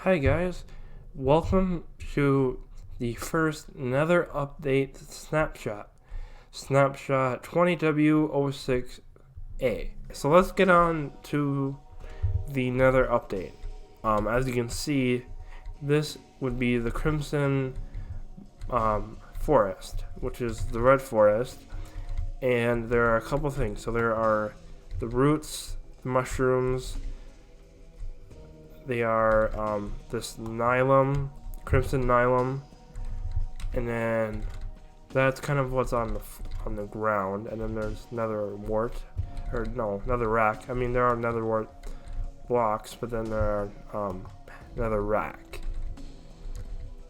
Hi guys, welcome to the first Nether update snapshot, Snapshot 20W06A. So let's get on to the Nether update. As you can see, this would be the Crimson Forest, which is the red forest, and there are a couple things. So there are the roots, the mushrooms. They are this Nylum, Crimson Nylum, and then that's kind of what's on the ground. And then there's Nether Wart, or no, Nether Rack. I mean, there are Nether Wart blocks, but then there are Nether Rack.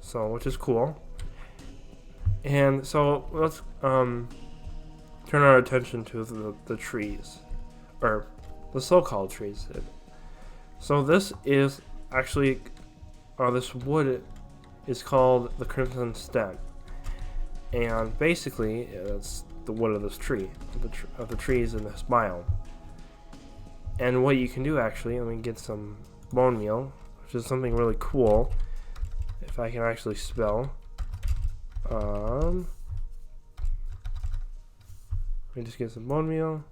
So, which is cool. And so let's turn our attention to the trees, or the so-called trees. So this is actually, this wood is called the Crimson Stem, and basically it's the wood of this tree, of the trees in this biome. And what you can do, actually, let me get some bone meal, which is something really cool. If I can actually spell, let me just get some bone meal,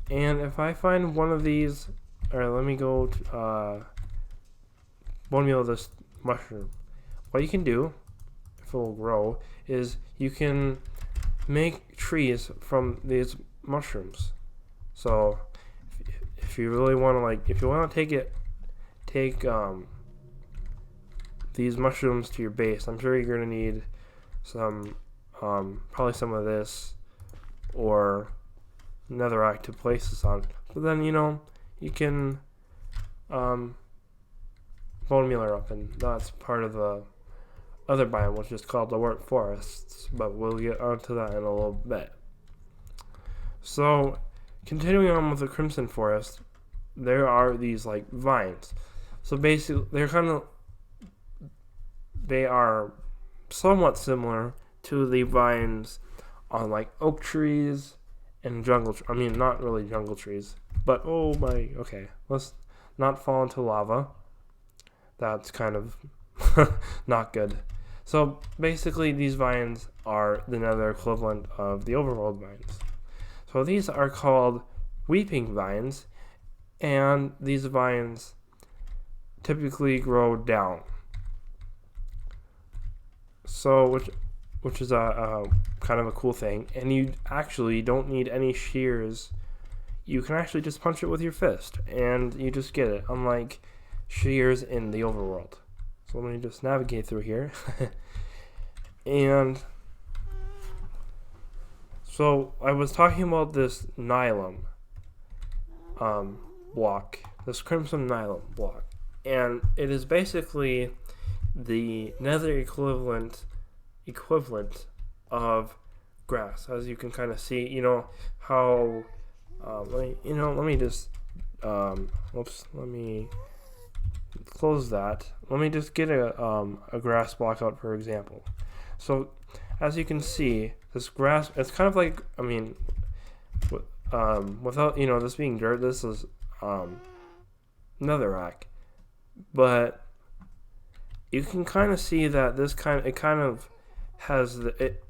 and if I find one of these. Alright, let me go to bone meal of this mushroom. What you can do, if it will grow, is you can make trees from these mushrooms. So if you really want to, if you want to take these mushrooms to your base, I'm sure you're going to need some, probably some of this, or netherrack to place this on. But then, you can bone meal her up, and that's part of the other biome, which is called the wart forests, but we'll get onto that in a little bit. So continuing on with the Crimson Forest, there are these vines. So basically they are somewhat similar to the vines on oak trees and jungle not really jungle trees, but okay, let's not fall into lava. That's kind of not good. So basically these vines are the nether equivalent of the overworld vines. So these are called weeping vines, and these vines typically grow down. So which is a kind of a cool thing, and you actually don't need any shears. You can actually just punch it with your fist, and you just get it, unlike shears in the overworld. So let me just navigate through here. And so I was talking about this Nylum block, this Crimson Nylum block, and it is basically the nether equivalent of grass. As you can kind of see, how let me just let me close that. Let me just get a grass block out, for example. So as you can see, this grass, it's kind of without this being dirt, this is netherrack, but you can kind of see that it kind of has it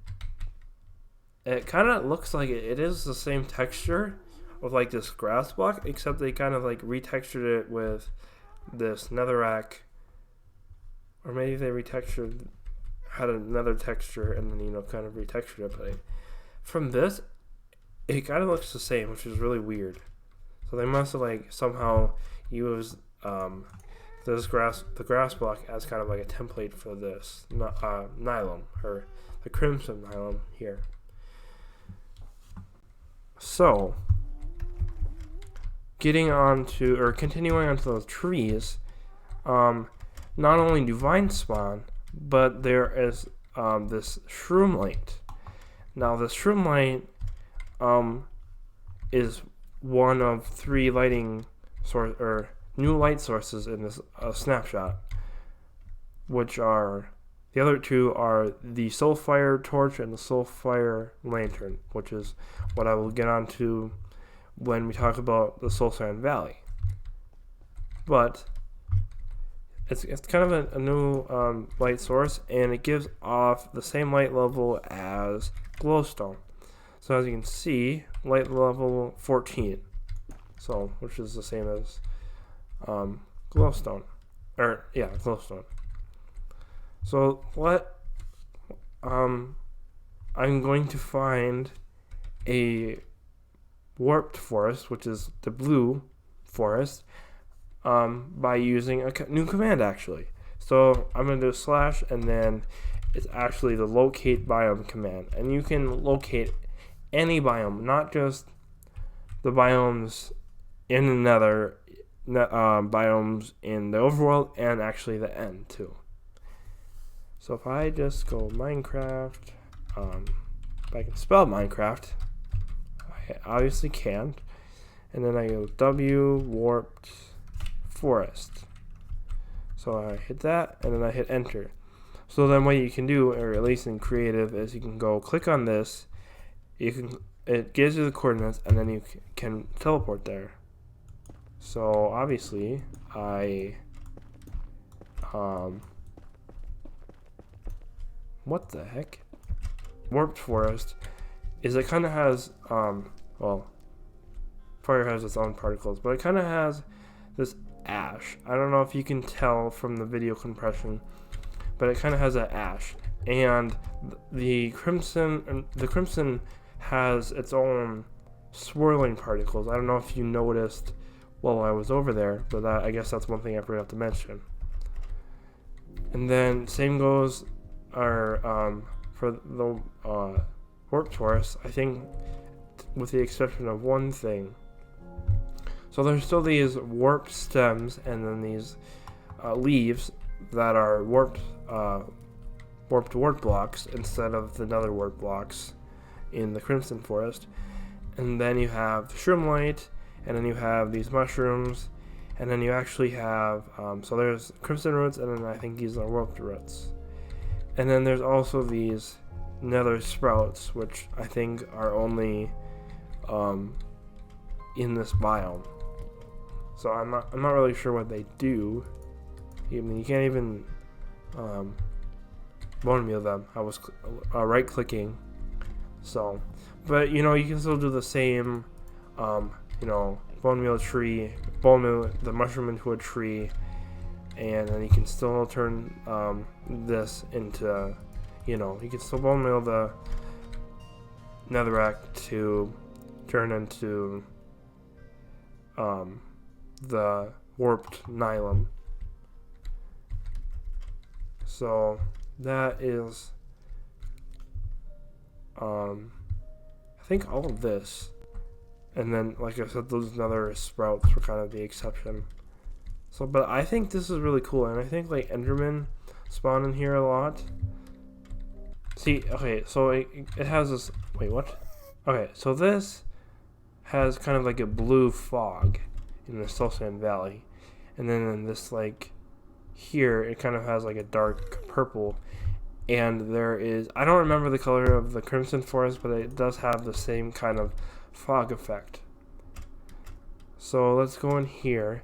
kind of looks like it is the same texture of this grass block, except they kind of retextured it with this netherrack, or maybe they had another texture and then kind of retextured it. But from this, it kind of looks the same, which is really weird. So they must have somehow used the grass block as kind of a template for this Nylum, or the Crimson Nylum here. So continuing on to those trees, not only do vines spawn, but there is this Shroom Light. Now this Shroom Light is one of 3 lighting new light sources in this snapshot, which are, the other 2 are the Soulfire Torch and the Soulfire Lantern, which is what I will get onto when we talk about the Soul Sand Valley. But it's kind of a new light source, and it gives off the same light level as glowstone. So as you can see, light level 14. So which is the same as glowstone, or yeah, glowstone. So what I'm going to find a warped forest, which is the blue forest, by using a new command actually. So I'm going to do slash, and then it's actually the locate biome command, and you can locate any biome, not just the biomes in the nether, biomes in the overworld, and actually the end too. So if I just go Minecraft, if I can spell Minecraft, I obviously can't, and then I go W warped forest. So I hit that, and then I hit enter. So then what you can do, or at least in creative, is you can go click on this, it gives you the coordinates, and then you can teleport there. So obviously I what the heck? Warped forest is, it kind of has well, fire has its own particles, but it kind of has this ash. I don't know if you can tell from the video compression, but it kind of has that ash, and the crimson has its own swirling particles. I don't know if you noticed while I was over there, but I guess that's one thing I forgot to mention. And then same goes for the warped forest, I think, with the exception of one thing. So there's still these warped stems, and then these leaves that are warped blocks instead of the nether warp blocks in the crimson forest. And then you have the Shroom Light, and then you have these mushrooms, and then you actually have so there's crimson roots, and then I think these are warped roots. And then there's also these nether sprouts, which I think are only in this biome. So I'm not really sure what they do. I mean, you can't even bone meal them. I was right clicking. So, but you know, you can still do the same. You know, bone meal a tree, bone meal the mushroom into a tree, and then you can still turn this into, you know, you can still bone meal the netherrack to turn into the warped nylon. So that is I think all of this, and then like I said, those nether sprouts were kind of the exception. So, but I think this is really cool, and I think like Enderman spawn in here a lot. See, okay, so it has this, wait, what? Okay, so this has kind of like a blue fog in the Soul Sand Valley, and then in this, like, here, it kind of has like a dark purple, and there is, I don't remember the color of the Crimson Forest, but it does have the same kind of fog effect. So let's go in here,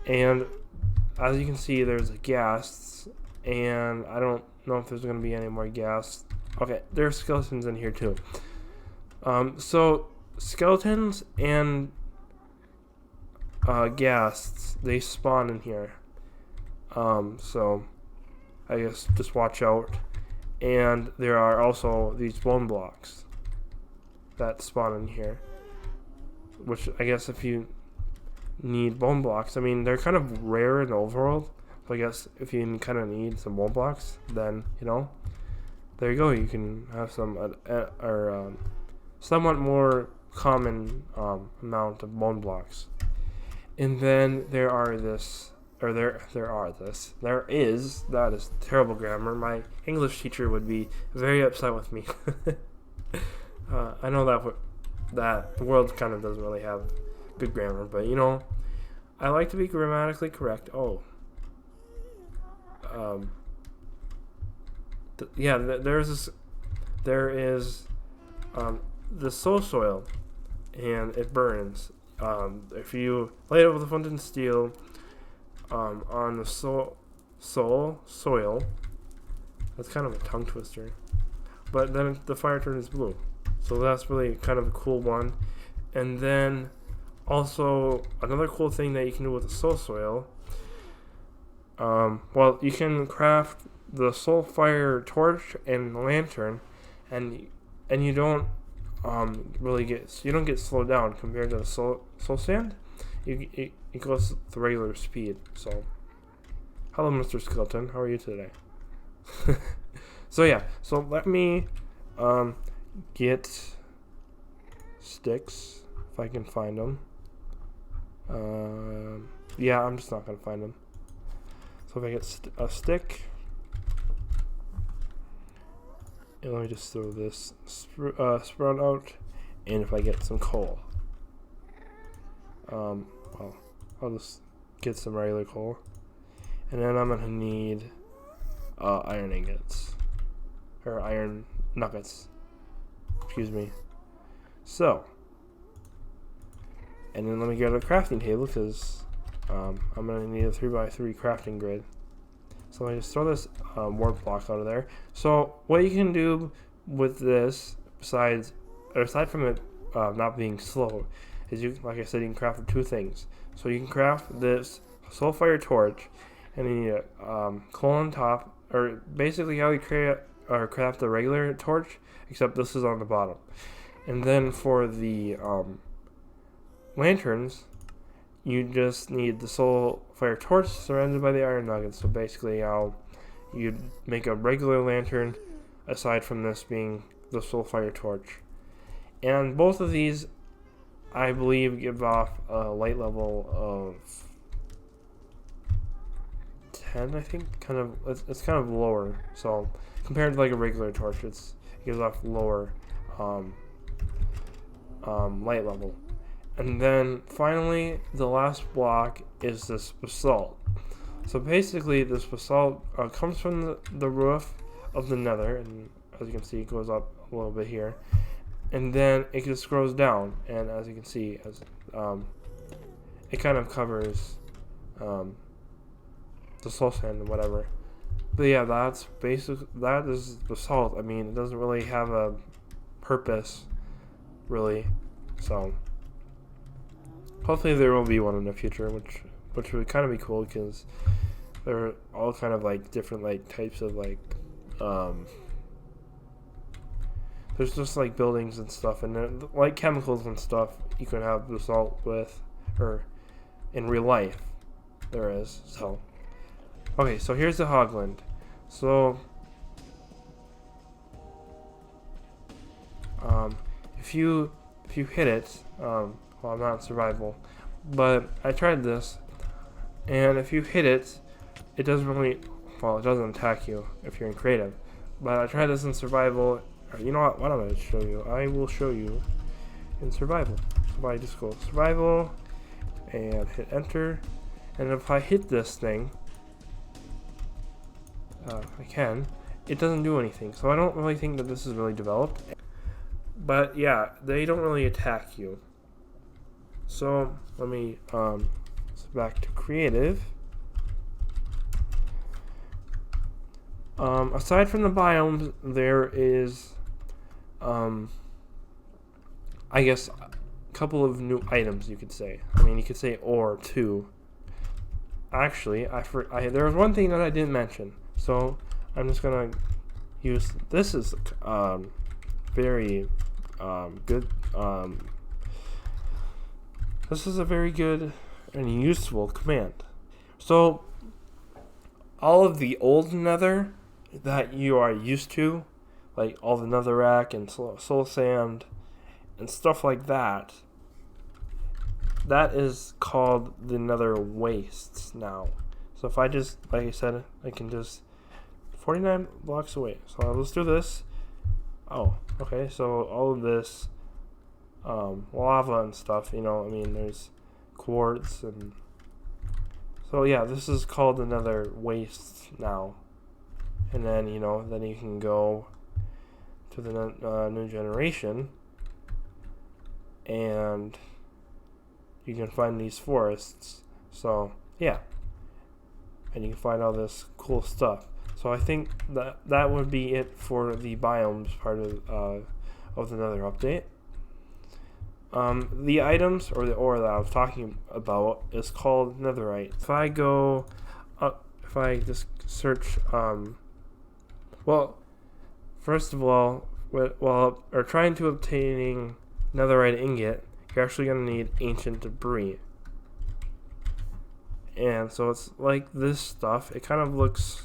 and as you can see, there's ghasts, and I don't know if there's going to be any more ghasts. Okay, there's skeletons in here too. So skeletons and ghasts, they spawn in here. So I guess just watch out. And there are also these bone blocks that spawn in here, which I guess if you need bone blocks, I mean, they're kind of rare in the overworld, but I guess if you kind of need some bone blocks, then, you know, there you go, you can have some somewhat more common amount of bone blocks. And then there is, that is terrible grammar. My English teacher would be very upset with me. I know that the world kind of doesn't really have good grammar, but you know, I like to be grammatically correct. There is the soul soil, and it burns. If you light it with a flint and steel on the soul soil. That's kind of a tongue twister. But then the fire turns blue. So that's really kind of a cool one. And then also another cool thing that you can do with the soil. Well, you can craft the soul fire torch and lantern, and you don't you don't get slowed down compared to the soul sand. It goes the regular speed. So, hello, Mr. Skeleton. How are you today? So yeah. So let me get sticks if I can find them. Yeah, I'm just not gonna find them. So if I get a stick, and let me just throw this sprout out, and if I get some coal, well, I'll just get some regular coal, and then I'm gonna need iron ingots, or iron nuggets, excuse me. So, and then let me get a crafting table, because I'm going to need a 3x3 crafting grid. So let me just throw this warp block out of there. So what you can do with this, aside from it not being slow, is like I said, you can craft two things. So you can craft this soulfire torch, and you need a coal on top, or basically how you craft a regular torch, except this is on the bottom. And then for the lanterns, you just need the soul fire torch surrounded by the iron nuggets. So basically how you'd make a regular lantern, aside from this being the soul fire torch. And both of these, I believe, give off a light level of 10, I think. It's kind of lower. So compared to like a regular torch, it gives off lower light level. And then finally, the last block is this basalt. So basically, this basalt comes from the roof of the Nether, and as you can see, it goes up a little bit here, and then it just grows down. And as you can see, it kind of covers the soul sand and whatever. But yeah, that is basalt. I mean, it doesn't really have a purpose, really. So hopefully there will be one in the future, which would kind of be cool, because they're all kind of like different like types of like there's just like buildings and stuff, and like chemicals and stuff you can have basalt with, or in real life there is. So okay, so here's the Hogland. So if you hit it, well, I'm not in survival, but I tried this, and if you hit it, it doesn't really, well, it doesn't attack you if you're in creative. But I tried this in survival. You know what? Why don't I show you? I will show you in survival. So I just go survival and hit enter, and if I hit this thing, it doesn't do anything. So I don't really think that this is really developed. But yeah, they don't really attack you. So let me back to creative. Aside from the biomes, there is I guess a couple of new items, you could say. I mean, you could say ore too. Actually, there was one thing that I didn't mention, so I'm just gonna use this. Is very good. This is a very good and useful command. So all of the old Nether that you are used to, like all the netherrack and soul sand and stuff like that, that is called the Nether Wastes now. So if I just, like I said, I can just 49 blocks away. So let's do this. Oh, okay. So all of this lava and stuff, I mean, there's quartz, and so yeah, this is called the Nether Wastes now. And then then you can go to the new generation, and you can find these forests. So yeah, and you can find all this cool stuff. So I think that would be it for the biomes part of the Nether update. The items or the ore that I was talking about is called netherite. If I go up, if I just search, well, first of all, while or trying to obtaining netherite ingot, you're actually going to need ancient debris. And so it's like this stuff. It kind of looks,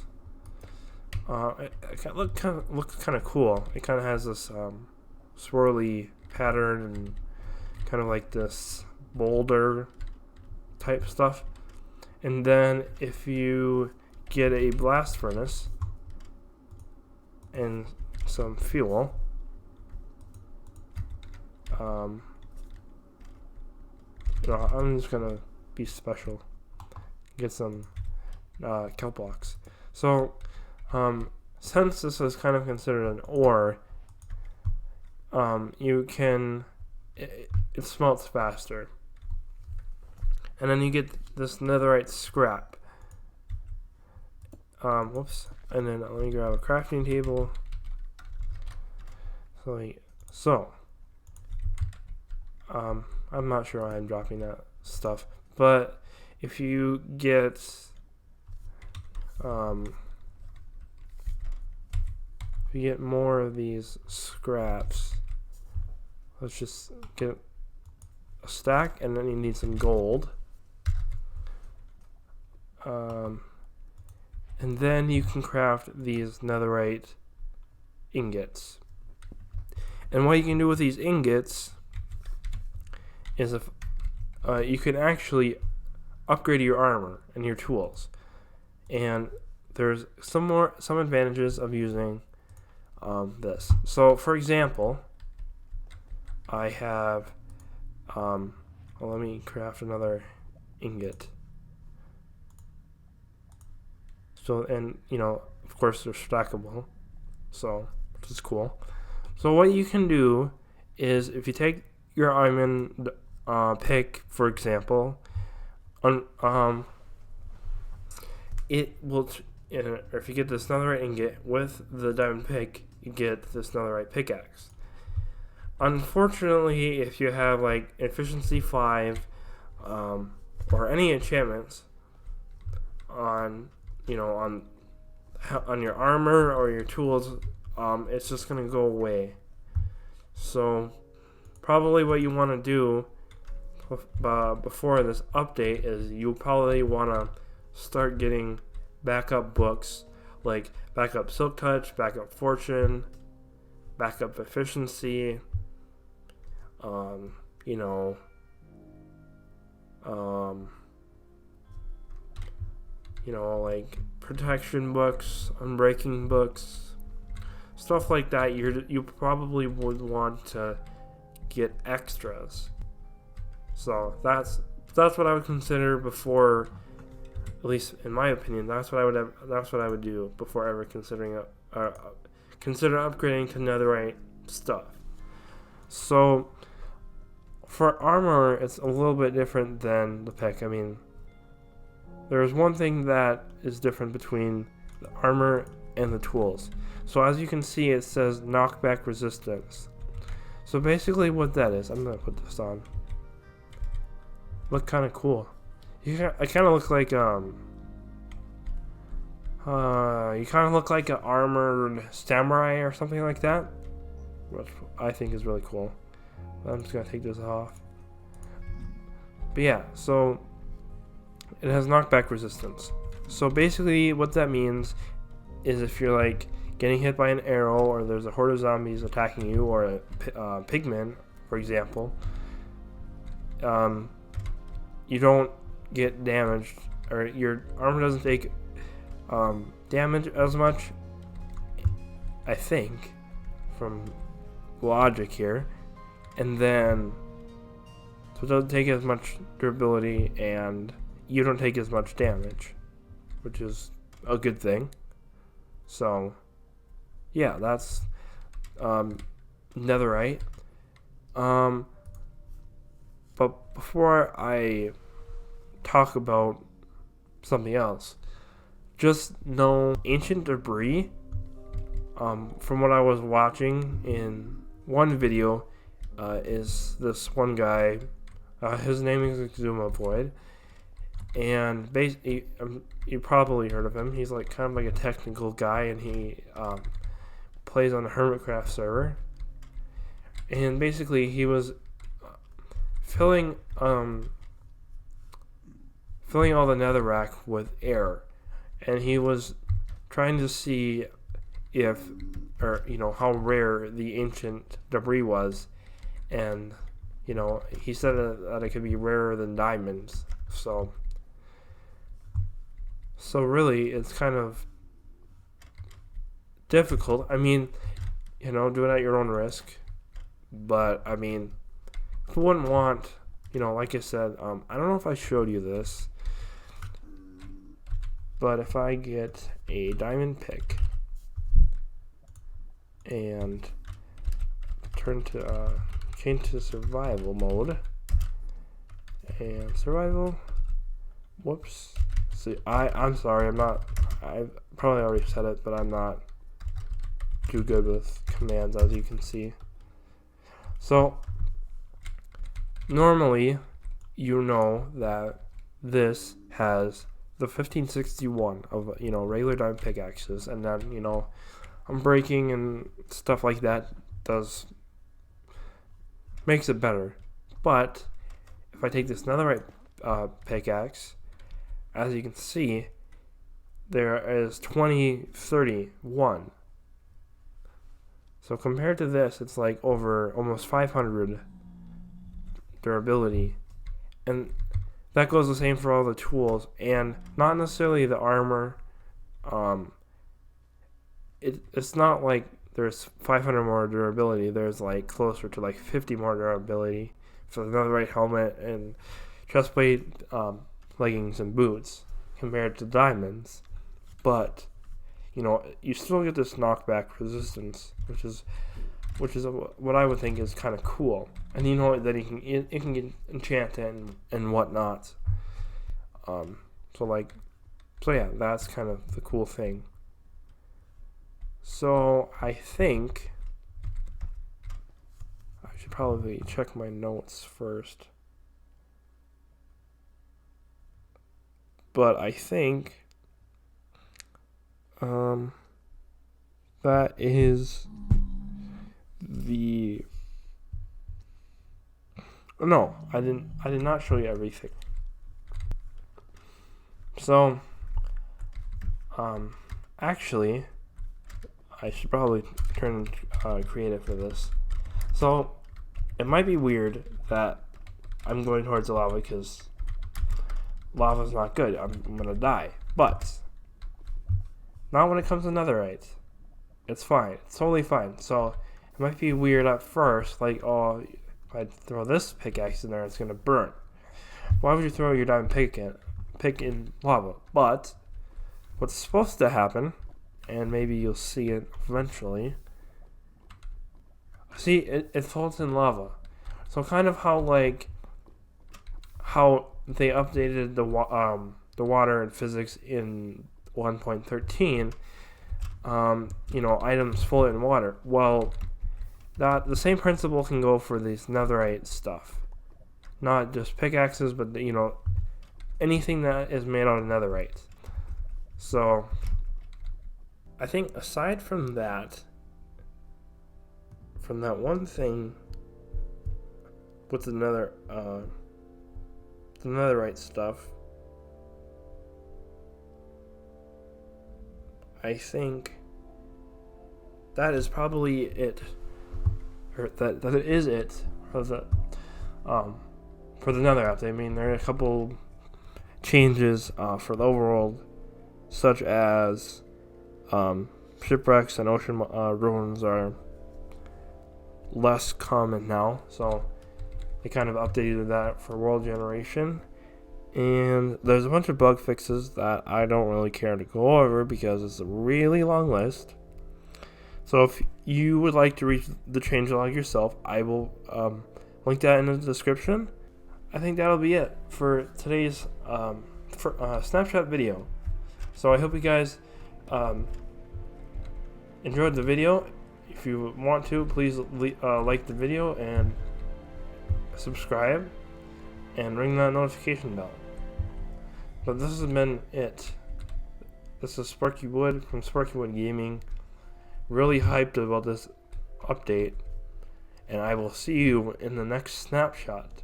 it looks kind of cool. It kind of has this swirly pattern and kind of like this boulder type stuff. And then if you get a blast furnace and some fuel, I'm just gonna be special, get some kelp blocks. So since this is kind of considered an ore, you can it smelts faster, and then you get this netherite scrap. Whoops. And then let me grab a crafting table. I'm not sure why I'm dropping that stuff, but if you get more of these scraps, let's just get a stack, and then you need some gold. And then you can craft these netherite ingots. And what you can do with these ingots is if you can actually upgrade your armor and your tools. And there's some advantages of using this. So for example, I have well, let me craft another ingot. So, and of course they're stackable, so which is cool. So what you can do is, if you take your diamond pick, for example, it will, or if you get this netherite ingot with the diamond pick, you get this netherite pickaxe. Unfortunately, if you have like efficiency 5 or any enchantments on your armor or your tools, it's just gonna go away. So probably what you want to do before this update is you probably want to start getting backup books, like backup silk touch, backup fortune, backup efficiency, like protection books, unbreaking books, stuff like that. You probably would want to get extras. So that's what I would consider before, at least in my opinion, that's what I would do before ever consider upgrading to netherite stuff. So for armor, it's a little bit different than the pick. I mean, there's one thing that is different between the armor and the tools. So as you can see, it says knockback resistance. So basically what that is, I'm going to put this on. Look kind of cool. I kind of look like you kind of look like an armored samurai or something like that, which I think is really cool. I'm just going to take this off. But yeah, so it has knockback resistance. So basically what that means is if you're like getting hit by an arrow, or there's a horde of zombies attacking you, or a pigman, for example, you don't get damaged, or your armor doesn't take damage as much, I think, from logic here. And then so it doesn't take as much durability, and you don't take as much damage, which is a good thing. So yeah, that's netherite. But before I talk about something else, just know ancient debris. From what I was watching in one video, is this one guy. His name is Exuma Void, and basically, you probably heard of him. He's like kind of like a technical guy, and he plays on a Hermitcraft server. And basically, he was filling all the netherrack with air, and he was trying to see if, or how rare the ancient debris was, and he said that it could be rarer than diamonds. So really, it's kind of difficult. I mean, do it at your own risk. But I mean, if you wouldn't want, like I said, I don't know if I showed you this, but if I get a diamond pick and change to survival mode, and survival, whoops, see, I'm sorry, I probably already said it, but I'm not too good with commands, as you can see. So, normally, that this has the 1561 of, regular diamond pickaxes, and then, breaking and stuff like that makes it better. But, if I take this netherite pickaxe, as you can see, there is 2031. So compared to this, it's like over almost 500 durability. And that goes the same for all the tools, and not necessarily the armor. It's not like there's 500 more durability. There's like closer to like 50 more durability for the netherite helmet and chestplate, leggings, and boots compared to diamonds. But you still get this knockback resistance, which is what I would think is kind of cool. And that it can get enchanted and whatnot. So yeah, that's kind of the cool thing. So I think I should probably check my notes first. But I think that is no, I did not show you everything. So actually I should probably turn creative for this. So it might be weird that I'm going towards the lava because lava's not good. I'm gonna die. But not when it comes to netherite. It's fine. It's totally fine. So it might be weird at first, like, if I throw this pickaxe in there, it's gonna burn. Why would you throw your diamond pick in lava? But what's supposed to happen, and maybe you'll see it eventually. See, it floats in lava. So kind of how they updated the water and physics in 1.13, items float in water. Well, the same principle can go for these netherite stuff. Not just pickaxes, but anything that is made out of netherite. So I think aside from that one thing with the netherite stuff, I think that is probably it. Or that it is it for the nether update. I mean, there are a couple changes for the overworld, such as shipwrecks and ocean ruins are less common now, so they kind of updated that for world generation. And there's a bunch of bug fixes that I don't really care to go over because it's a really long list. So if you would like to read the changelog yourself, I will link that in the description. I think that'll be it for today's Snapshot video. So I hope you guys enjoyed the video. If you want to, please like the video and subscribe and ring that notification bell. But this has been it. This is Sparky Wood from Sparky Wood Gaming. Really hyped about this update, and I will see you in the next snapshot.